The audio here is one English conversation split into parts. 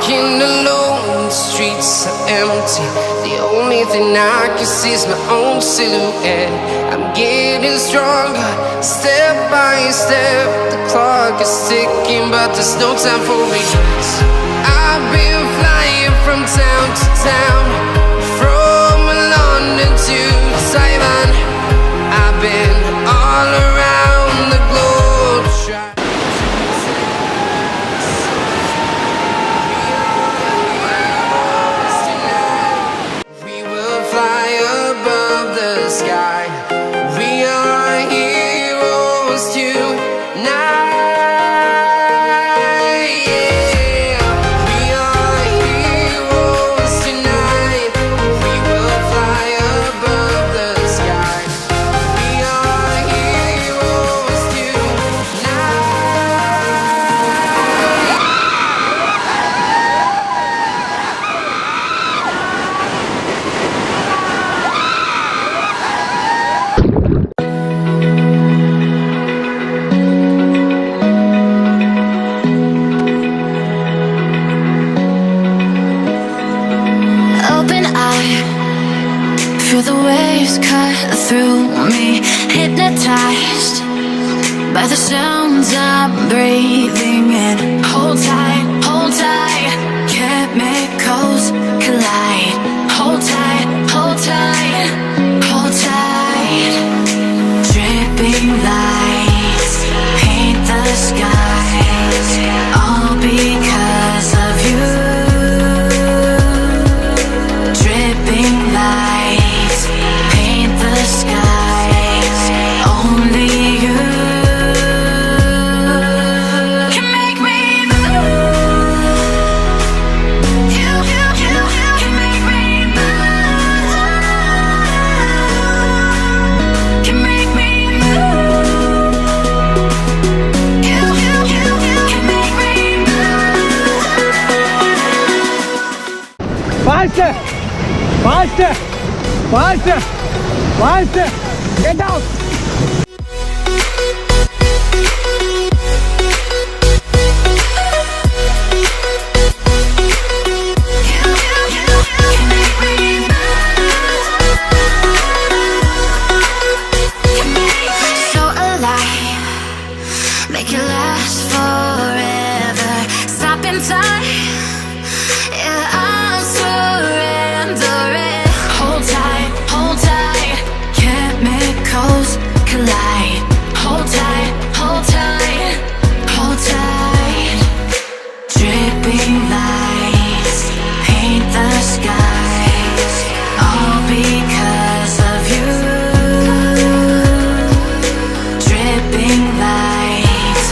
walking alone, the streets are empty. The only thing I can see is my own silhouette. I'm getting stronger, step by step. The clock is ticking, but there's no time for regrets. I've been flying from town to town, from London to Taiwan. I've been all around the globe. We will fly above the sky. We are heroes tonight. Feel the waves cut through me, hypnotized by the sounds I'm breathing in. Hold tight, chemicals collide. Hold tight, hold tight, hold tight. Dripping lights paint the skies, all because of you. Dripping lights paint the skies, only you can make me move. You can make me move. Can make me move. You can make me move. Faster! Faster! Faster! Faster! Get out! So alive, make it last forever. Stop in time, yeah, I'm surrendering. Hold tight, chemicals collide. Hold tight, hold tight. Dripping lights paint the skies, all because of you. Dripping lights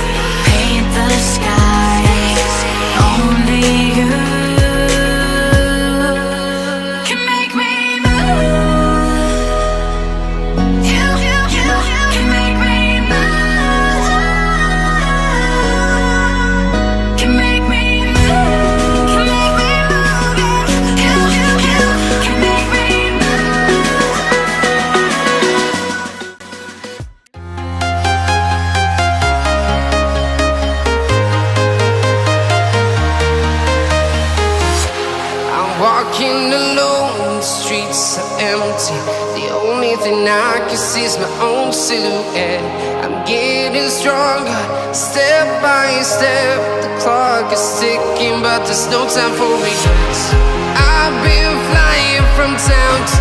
paint the skies, only you can make me move. You can make me move. Can make me move. Can make me move. You can make me move. I'm walking alone, the streets are empty. The only thing I can see is my own silhouette. I'm getting stronger, step by step. The clock is ticking, but there's no time for regrets. I've been flying from town to